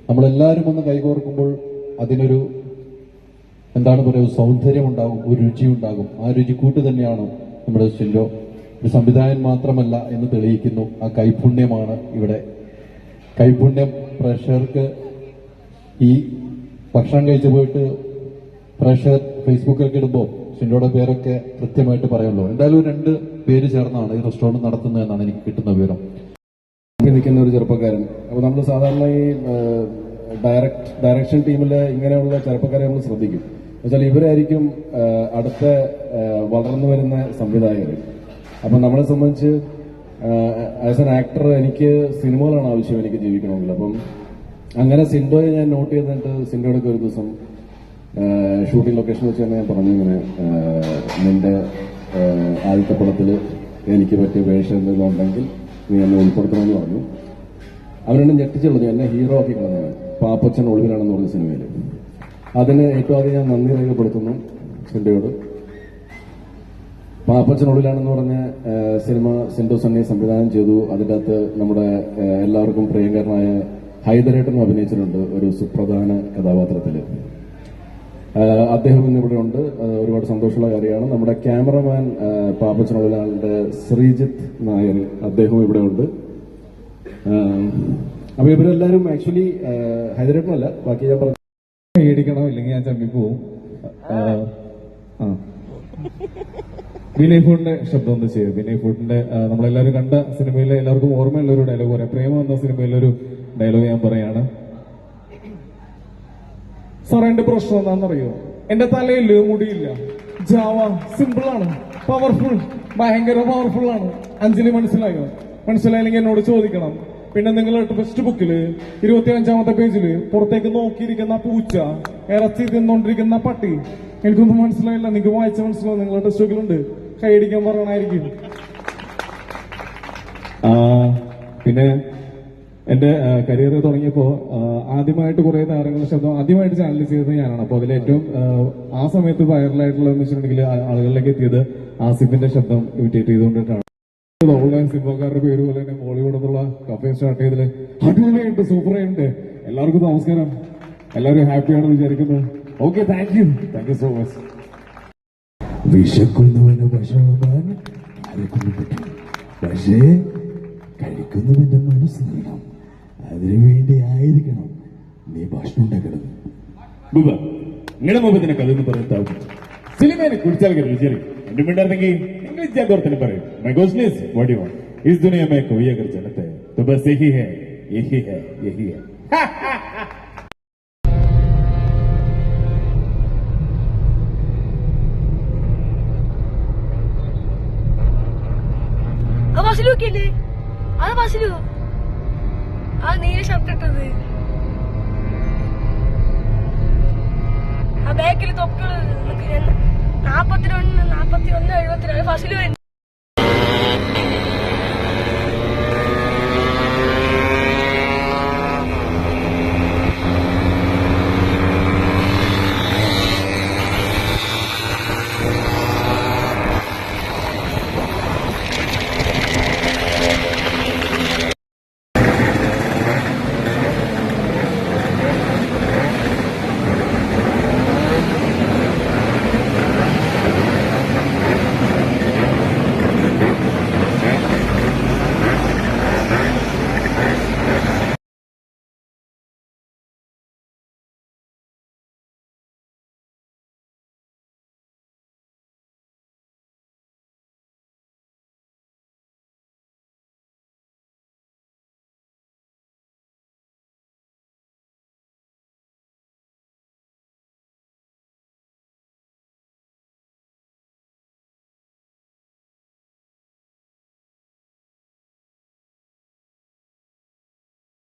നമ്മളെല്ലാവരും ഒന്ന് കൈകോർക്കുമ്പോൾ അതിനൊരു എന്താണ് പറയുക, സൗന്ദര്യം ഉണ്ടാകും, ഒരു രുചി ഉണ്ടാകും. ആ രുചിക്കൂട്ട് തന്നെയാണ് നമ്മുടെ ഷിൻഡോ. ഒരു സംവിധായകൻ മാത്രമല്ല എന്ന് തെളിയിക്കുന്നു. ആ കൈപുണ്യമാണ് ഇവിടെ. കൈപുണ്യം പ്രേക്ഷകർക്ക് ഈ ഭക്ഷണം കഴിച്ചു പോയിട്ട് പ്രേക്ഷകർ ഫേസ്ബുക്കിലൊക്കെ ഇടുമ്പോൾ ഷിൻഡോയുടെ പേരൊക്കെ കൃത്യമായിട്ട് പറയുള്ളൂ. എന്തായാലും 2 പേര് ചേർന്നാണ് ഈ റെസ്റ്റോറന്റ് നടത്തുന്നതെന്നാണ് എനിക്ക് കിട്ടുന്ന വിവരം. നിൽക്കുന്ന ഒരു ചെറുപ്പക്കാരൻ. അപ്പോൾ നമ്മൾ സാധാരണ ഈ ഡയറക്ഷൻ ടീമിൽ ഇങ്ങനെയുള്ള ചെറുപ്പക്കാരെ നമ്മൾ ശ്രദ്ധിക്കും. എന്നുവെച്ചാൽ ഇവരായിരിക്കും അടുത്ത വളർന്നു വരുന്ന സംവിധായകർ. അപ്പം നമ്മളെ സംബന്ധിച്ച് ആസ് എൻ ആക്ടർ എനിക്ക് സിനിമകളാണ് ആവശ്യം, എനിക്ക് ജീവിക്കണമെങ്കിൽ. അപ്പം അങ്ങനെ സിൻഡോയെ ഞാൻ നോട്ട് ചെയ്തിട്ട് സിൻഡോയുടെ ഒരു ദിവസം ഷൂട്ടിംഗ് ലൊക്കേഷൻ വെച്ച് തന്നെ ഞാൻ പറഞ്ഞു, ഇങ്ങനെ നിന്റെ ആദ്യത്തെ പടത്തിൽ എനിക്ക് പറ്റിയ വേഷം എന്തെങ്കിലും ഉണ്ടെങ്കിൽ നീ എന്നെ ഉൾപ്പെടുത്തണമെന്ന് പറഞ്ഞു. അവനെന്നെ ഞെട്ടിച്ചുള്ളത്, എന്നെ ഹീറോ ആക്കി കളഞ്ഞവൻ. പാപ്പച്ചൻ ഒളിവിലാണെന്ന് പറഞ്ഞ സിനിമയിൽ. അതിന് ഏറ്റവും ആദ്യം ഞാൻ നന്ദി രേഖപ്പെടുത്തുന്നു സിൻഡോയോട്. പാപ്പച്ചൻ ഒളിവിലാണെന്ന് പറഞ്ഞ സിനിമ സിൻഡോ സണ്ണി സംവിധാനം ചെയ്തു. അതിൻ്റെ അകത്ത് നമ്മുടെ എല്ലാവർക്കും പ്രിയങ്കരനായ ഹൈദരേട്ടനും അഭിനയിച്ചിട്ടുണ്ട് ഒരു സുപ്രധാന കഥാപാത്രത്തിൽ. അദ്ദേഹം ഇന്നിവിടെ ഉണ്ട്. ഒരുപാട് സന്തോഷമുള്ള കാര്യമാണ്. നമ്മുടെ ക്യാമറമാൻ പാപ്പച്ചൻ ഒളിവിലാളിന്റെ ശ്രീജിത്ത് നായർ, അദ്ദേഹവും ഇവിടെ ഉണ്ട്. അപ്പൊ ഇവരെല്ലാരും ആക്ച്വലി ഹൈദരേട്ടനല്ല, ബാക്കി ഞാൻ പറഞ്ഞു പേടിക്കണം, ഇല്ലെങ്കിൽ ഞാൻ ചമ്മിപ്പോവും. വിനയ് ഫുഡിന്റെ ശബ്ദം ഒന്ന് ചെയ്യും. വിനയ് ഫുഡിന്റെ നമ്മളെല്ലാവരും കണ്ട സിനിമയിലെ എല്ലാവർക്കും ഓർമ്മയുള്ള ഒരു ഡയലോഗ് പറയാം. പ്രേമം എന്ന സിനിമയിലൊരു ഡയലോഗ് ഞാൻ പറയാണ്. സാർ, എന്റെ പ്രശ്നം എന്താണെന്നറിയോ? എന്റെ തലയിൽ മുടിയില്ല. ജാവ സിമ്പിൾ ആണ്, പവർഫുൾ, ഭയങ്കര പവർഫുൾ ആണ്. അഞ്ജലി മനസ്സിലായോ? മനസ്സിലായില്ലെങ്കിൽ എന്നോട് ചോദിക്കണം. പിന്നെ നിങ്ങളുടെ ടെക്സ്റ്റ് ബുക്കില് 25ാമത്തെ പേജില് പുറത്തേക്ക് നോക്കിയിരിക്കുന്ന പൂച്ച, ഇറച്ചി തിന്നോണ്ടിരിക്കുന്ന പട്ടി, എനിക്കൊന്നും മനസ്സിലായില്ല. നിങ്ങൾക്ക് വായിച്ച മനസ്സിലാവും. നിങ്ങളുടെ ടെക്സ്റ്റ് ബുക്കിലുണ്ട്. കൈയടിക്കാൻ പറയണായിരിക്കും. പിന്നെ എന്റെ കരിയർ തുടങ്ങിയപ്പോ ആദ്യമായിട്ട് കുറെ താരങ്ങളുടെ ശബ്ദം ആദ്യമായിട്ട് ചാനൽ ചെയ്തത് ഞാനാണ്. അപ്പൊ അതിലേറ്റവും ആ സമയത്ത് വൈറലായിട്ടുള്ളതെന്ന് വെച്ചിട്ടുണ്ടെങ്കിൽ ആളുകളിലേക്ക് എത്തിയത് ആസിഫിന്റെ ശബ്ദം ഇമിറ്റേറ്റ് ചെയ്തുകൊണ്ടിട്ടാണ്. ഓൺലൈൻ സിനിമക്കാരുടെ പേര് പോലെ തന്നെ ബോളിവുഡ് എന്നുള്ള കഫേ സ്റ്റാർട്ട് ചെയ്തതില് അടിപൊളിയുണ്ട്, സൂപ്പറായിട്ടുണ്ട്. എല്ലാവർക്കും നമസ്കാരം. എല്ലാവരും ഹാപ്പിയാണെന്ന് വിചാരിക്കുന്നു. Okay, thank you so much. വിശക്കുന്നവന് ഭക്ഷണം ആരെക്കൊണ്ടു പറ്റും, പക്ഷേ കഴിക്കുന്നവന്റെ മനസ്സ് നേടണം. അതിനുവേണ്ടി ആയിരിക്കണം നീ ഭക്ഷണം ഉണ്ടാക്കുന്നത്. നിങ്ങളുടെ മുഖത്തിനെ കഥയെന്ന് പറയുന്നത് സിനിമയെ കുറിച്ചാൽ രുചിയറി എന്റെ മിണ്ടായിരുന്നെങ്കിൽ इंग्लिश जागोरतने पर my question is what you want. इस दुनिया में कोई अगर जन्नत है तो बस यही है, यही है, यही है. വാസിലു കേല്ലേ? ആ വാസിലു, ആ നീല ഷർട്ട് ഇട്ടത്, ആ ബാക്കിൽ തൊപ്പികള് 41, 72, ഫാസിലു